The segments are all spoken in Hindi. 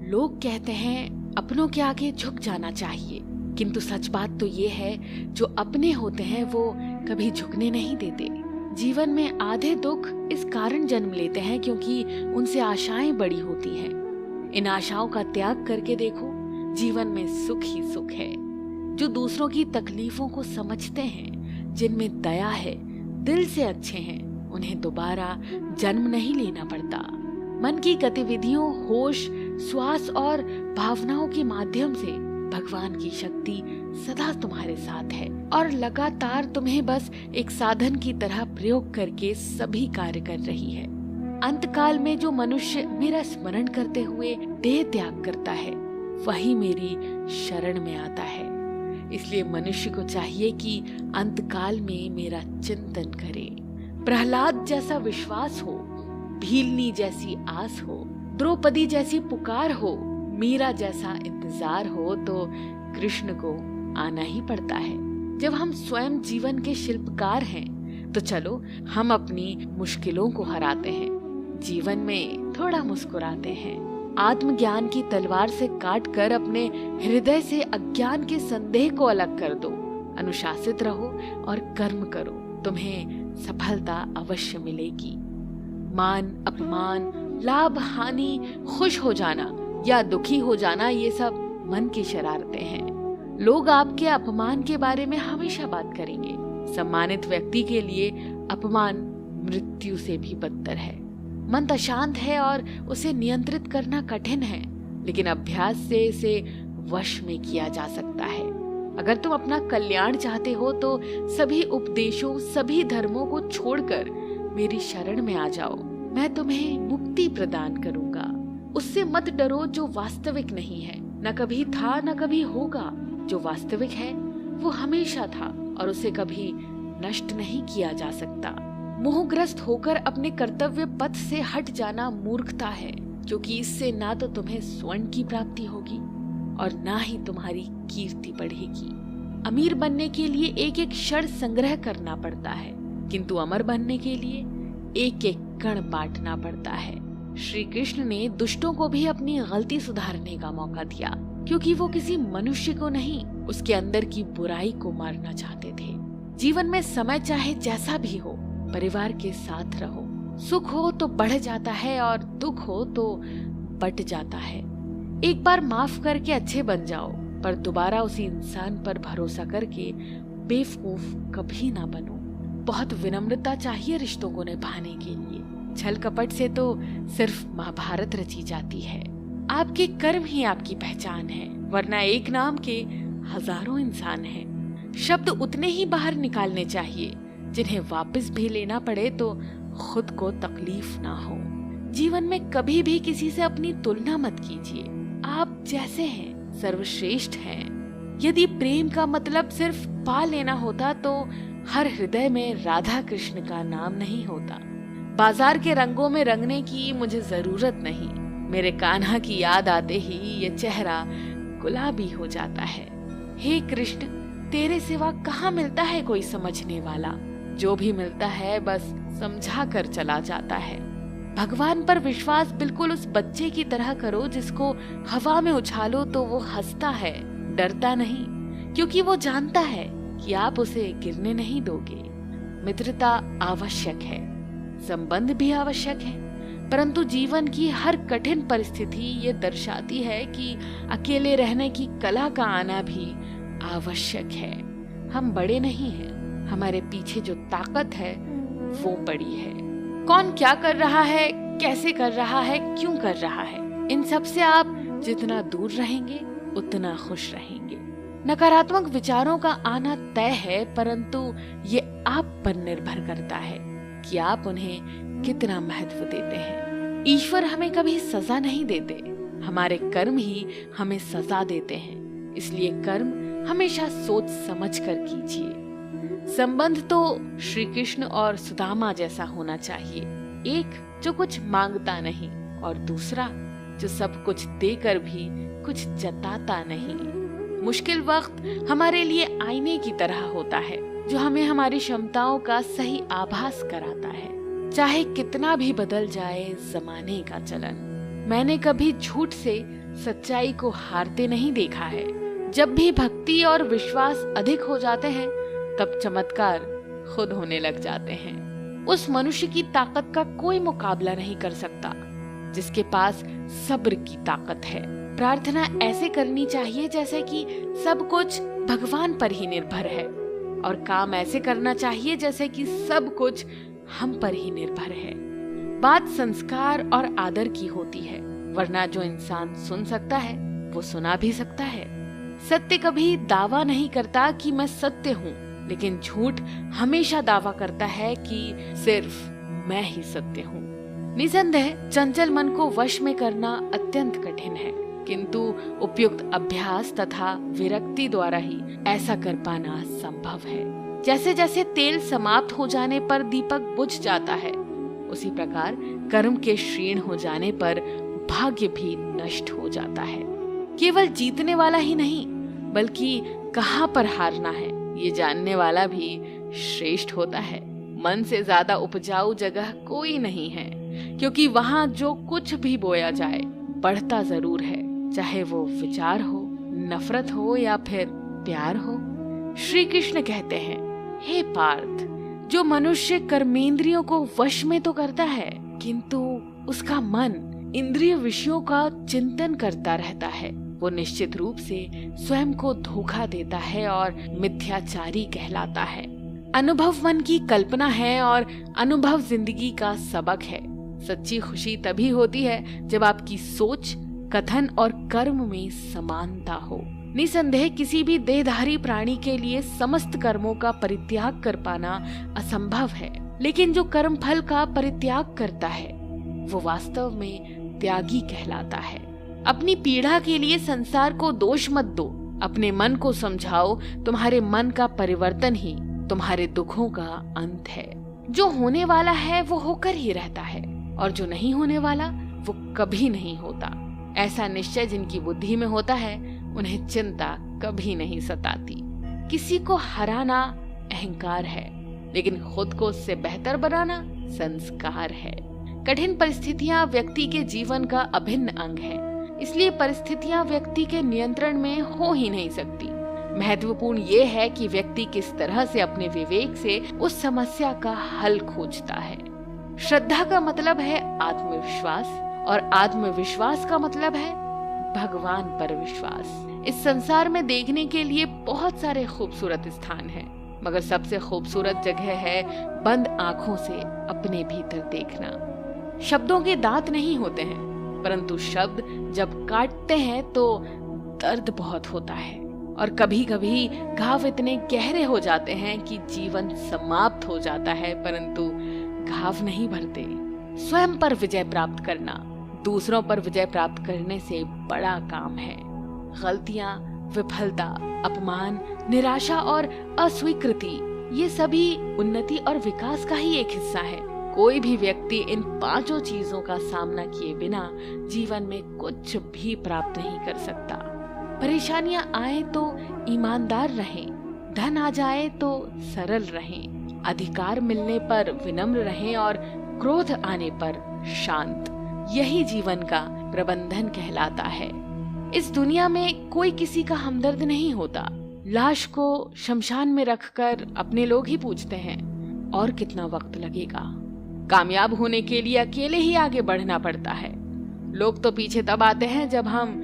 लोग कहते हैं अपनों के आगे झुक जाना चाहिए, किंतु सच बात तो ये है जो अपने होते हैं वो कभी झुकने नहीं देते। जीवन में आधे दुख इस कारण जन्म लेते हैं क्योंकि उनसे आशाएं बड़ी होती हैं। इन आशाओं का त्याग करके देखो, जीवन में सुख ही सुख है। जो दूसरों की तकलीफों को समझते हैं, जिनमें दया है, दिल से अच्छे हैं, उन्हें दोबारा जन्म नहीं लेना पड़ता। मन की गतिविधियों, होश, श्वास और भावनाओं के माध्यम से भगवान की शक्ति सदा तुम्हारे साथ है और लगातार तुम्हें बस एक साधन की तरह प्रयोग करके सभी कार्य कर रही है। अंतकाल में जो मनुष्य मेरा स्मरण करते हुए देह त्याग करता है, वही मेरी शरण में आता है। इसलिए मनुष्य को चाहिए कि अंतकाल में मेरा चिंतन करे। प्रहलाद जैसा विश्वास हो, भीलनी जैसी आस हो, द्रौपदी जैसी पुकार हो, मीरा जैसा इंतजार हो, तो कृष्ण को आना ही पड़ता है। जब हम स्वयं जीवन के शिल्पकार हैं, तो चलो हम अपनी मुश्किलों को हराते हैं, जीवन में थोड़ा मुस्कुराते हैं। आत्मज्ञान की तलवार से काटकर अपने हृदय से अज्ञान के संदेह को अलग कर दो। अनुशासित रहो और कर्म करो, तुम्हें सफलता अवश्य मिलेगी। मान, अपमान, लाभ, हानि, खुश हो जाना या दुखी हो जाना, ये सब मन की शरारतें हैं। लोग आपके अपमान के बारे में हमेशा बात करेंगे। सम्मानित व्यक्ति के लिए अपमान मृत्यु से भी बदतर है। मन अशांत है और उसे नियंत्रित करना कठिन है, लेकिन अभ्यास से इसे वश में किया जा सकता है। अगर तुम अपना कल्याण चाहते हो तो सभी उपदेशों, सभी धर्मों को छोड़कर मेरी शरण में आ जाओ। मैं तुम्हें मुक्ति प्रदान करूंगा। उससे मत डरो जो वास्तविक नहीं है, न कभी था न कभी होगा। जो वास्तविक है वो हमेशा था और उसे कभी नष्ट नहीं किया जा सकता। मोहग्रस्त होकर अपने कर्तव्य पथ से हट जाना मूर्खता है, क्योंकि इससे ना तो तुम्हें स्वर्ण की प्राप्ति होगी और ना ही तुम्हारी कीर्ति बढ़ेगी। अमीर बनने के लिए एक एक क्षण संग्रह करना पड़ता है, किंतु अमर बनने के लिए एक एक कण बांटना पड़ता है। श्री कृष्ण ने दुष्टों को भी अपनी गलती सुधारने का मौका दिया, क्योंकि वो किसी मनुष्य को नहीं, उसके अंदर की बुराई को मारना चाहते थे। जीवन में समय चाहे जैसा भी हो, परिवार के साथ रहो। सुख हो तो बढ़ जाता है और दुख हो तो बट जाता है। एक बार माफ करके अच्छे बन जाओ, पर दोबारा उसी इंसान पर भरोसा करके बेवकूफ कभी ना बनो। बहुत विनम्रता चाहिए रिश्तों को निभाने के लिए। छल कपट से तो सिर्फ महाभारत रची जाती है। आपके कर्म ही आपकी पहचान है, वरना एक नाम के हजारों इंसान हैं। शब्द उतने ही बाहर निकालने चाहिए जिन्हें वापस भी लेना पड़े तो खुद को तकलीफ ना हो। जीवन में कभी भी किसी से अपनी तुलना मत कीजिए। आप जैसे हैं सर्वश्रेष्ठ हैं। यदि प्रेम का मतलब सिर्फ पा लेना होता तो हर हृदय में राधा कृष्ण का नाम नहीं होता। बाजार के रंगों में रंगने की मुझे जरूरत नहीं। मेरे कान्हा की याद आते ही ये चेहरा गुलाबी हो जाता है। हे कृष्ण, तेरे सिवा कहाँ मिलता है कोई समझने वाला। जो भी मिलता है बस समझा कर चला जाता है। भगवान पर विश्वास बिल्कुल उस बच्चे की तरह करो जिसको हवा में उछालो तो वो हंसता है, डरता नहीं, क्योंकि वो जानता है कि आप उसे गिरने नहीं दोगे। मित्रता आवश्यक है, संबंध भी आवश्यक है, परंतु जीवन की हर कठिन परिस्थिति ये दर्शाती है कि अकेले रहने की कला का आना भी आवश्यक है। हम बड़े नहीं हैं, हमारे पीछे जो ताकत है वो बड़ी है। कौन क्या कर रहा है, कैसे कर रहा है, क्यों कर रहा है, इन सब से आप जितना दूर रहेंगे उतना खुश रहेंगे। नकारात्मक विचारों का आना तय है, परंतु ये आप पर निर्भर करता है कि आप उन्हें कितना महत्व देते हैं। ईश्वर हमें कभी सजा नहीं देते, हमारे कर्म ही हमें सजा देते हैं। इसलिए कर्म हमेशा सोच समझ कर कीजिए। संबंध तो श्री कृष्ण और सुदामा जैसा होना चाहिए। एक जो कुछ मांगता नहीं और दूसरा जो सब कुछ देकर भी कुछ जताता नहीं। मुश्किल वक्त हमारे लिए आईने की तरह होता है, जो हमें हमारी क्षमताओं का सही आभास कराता है। चाहे कितना भी बदल जाए जमाने का चलन, मैंने कभी झूठ से सच्चाई को हारते नहीं देखा है। जब भी भक्ति और विश्वास अधिक हो जाते हैं तब चमत्कार खुद होने लग जाते हैं। उस मनुष्य की ताकत का कोई मुकाबला नहीं कर सकता जिसके पास सब्र की ताकत है। प्रार्थना ऐसे करनी चाहिए जैसे कि सब कुछ भगवान पर ही निर्भर है, और काम ऐसे करना चाहिए जैसे कि सब कुछ हम पर ही निर्भर है। बात संस्कार और आदर की होती है, वरना जो इंसान सुन सकता है वो सुना भी सकता है। सत्य कभी दावा नहीं करता कि मैं सत्य हूँ, लेकिन झूठ हमेशा दावा करता है कि सिर्फ मैं ही सत्य हूँ। निसंदेह चंचल मन को वश में करना अत्यंत कठिन है, किंतु उपयुक्त अभ्यास तथा विरक्ति द्वारा ही ऐसा कर पाना संभव है। जैसे जैसे तेल समाप्त हो जाने पर दीपक बुझ जाता है, उसी प्रकार कर्म के क्षीण हो जाने पर भाग्य भी नष्ट हो जाता है। केवल जीतने वाला ही नहीं, बल्कि कहाँ पर हारना है ये जानने वाला भी श्रेष्ठ होता है। मन से ज्यादा उपजाऊ जगह कोई नहीं है, क्योंकि वहाँ जो कुछ भी बोया जाए बढ़ता जरूर है, चाहे वो विचार हो, नफरत हो या फिर प्यार हो। श्री कृष्ण कहते हैं, हे पार्थ, जो मनुष्य कर्मेंद्रियों को वश में तो करता है, किंतु उसका मन इंद्रिय विषयों का चिंतन करता रहता है, वो निश्चित रूप से स्वयं को धोखा देता है और मिथ्याचारी कहलाता है। अनुभव मन की कल्पना है और अनुभव जिंदगी का सबक है। सच्ची खुशी तभी होती है जब आपकी सोच, कथन और कर्म में समानता हो। निसंदेह किसी भी देहधारी प्राणी के लिए समस्त कर्मों का परित्याग कर पाना असंभव है, लेकिन जो कर्म फल का परित्याग करता है वो वास्तव में त्यागी कहलाता है। अपनी पीड़ा के लिए संसार को दोष मत दो, अपने मन को समझाओ, तुम्हारे मन का परिवर्तन ही तुम्हारे दुखों का अंत है। जो होने वाला है वो होकर ही रहता है, और जो नहीं होने वाला वो कभी नहीं होता। ऐसा निश्चय जिनकी बुद्धि में होता है उन्हें चिंता कभी नहीं सताती। किसी को हराना अहंकार है, लेकिन खुद को उससे बेहतर बनाना संस्कार है। कठिन परिस्थितियां व्यक्ति के जीवन का अभिन्न अंग है, इसलिए परिस्थितियां व्यक्ति के नियंत्रण में हो ही नहीं सकती। महत्वपूर्ण ये है कि व्यक्ति किस तरह से अपने विवेक से उस समस्या का हल खोजता है। श्रद्धा का मतलब है आत्मविश्वास, और आत्मविश्वास का मतलब है भगवान पर विश्वास। इस संसार में देखने के लिए बहुत सारे खूबसूरत स्थान हैं, मगर सबसे खूबसूरत जगह है बंद आंखों से अपने भीतर देखना। शब्दों के दांत नहीं होते हैं, परंतु शब्द जब काटते हैं तो दर्द बहुत होता है, और कभी कभी घाव इतने गहरे हो जाते हैं कि जीवन समाप्त हो जाता है, परंतु घाव नहीं भरते। स्वयं पर विजय प्राप्त करना दूसरों पर विजय प्राप्त करने से बड़ा काम है। गलतियां, विफलता, अपमान, निराशा और अस्वीकृति ये सभी उन्नति और विकास का ही एक हिस्सा है। कोई भी व्यक्ति इन पांचों चीजों का सामना किए बिना जीवन में कुछ भी प्राप्त नहीं कर सकता। परेशानियां आए तो ईमानदार रहें, धन आ जाए तो सरल रहें, अधिकार मिलने पर विनम्र रहें और क्रोध आने पर शांत। यही जीवन का प्रबंधन कहलाता है। इस दुनिया में कोई किसी का हमदर्द नहीं होता। लाश को शमशान में रखकर अपने लोग ही पूछते हैं और कितना वक्त लगेगा। कामयाब होने के लिए अकेले ही आगे बढ़ना पड़ता है। लोग तो पीछे तब आते हैं जब हम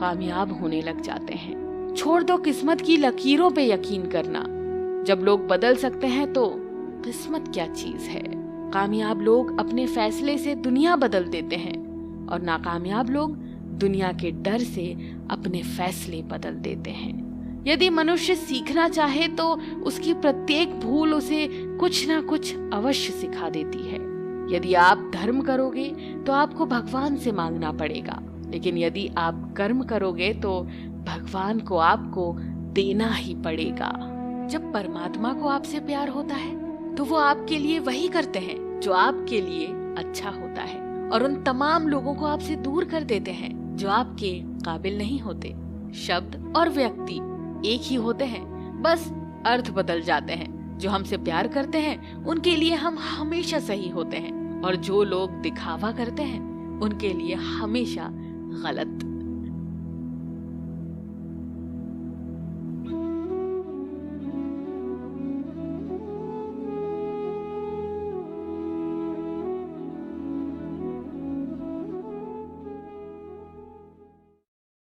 कामयाब होने लग जाते हैं। छोड़ दो किस्मत की लकीरों पे यकीन करना। जब लोग बदल सकते हैं तो किस्मत क्या चीज है। कामयाब लोग अपने फैसले से दुनिया बदल देते हैं और नाकामयाब लोग दुनिया के डर से अपने फैसले बदल देते हैं। यदि मनुष्य सीखना चाहे तो उसकी प्रत्येक भूल उसे कुछ ना कुछ अवश्य सिखा देती है। यदि आप धर्म करोगे तो आपको भगवान से मांगना पड़ेगा, लेकिन यदि आप कर्म करोगे तो भगवान को आपको देना ही पड़ेगा। जब परमात्मा को आपसे प्यार होता है तो वो आपके लिए वही करते हैं जो आपके लिए अच्छा होता है, और उन तमाम लोगों को आपसे दूर कर देते हैं जो आपके काबिल नहीं होते। शब्द और व्यक्ति एक ही होते हैं, बस अर्थ बदल जाते हैं। जो हमसे प्यार करते हैं उनके लिए हम हमेशा सही होते हैं, और जो लोग दिखावा करते हैं उनके लिए हमेशा गलत।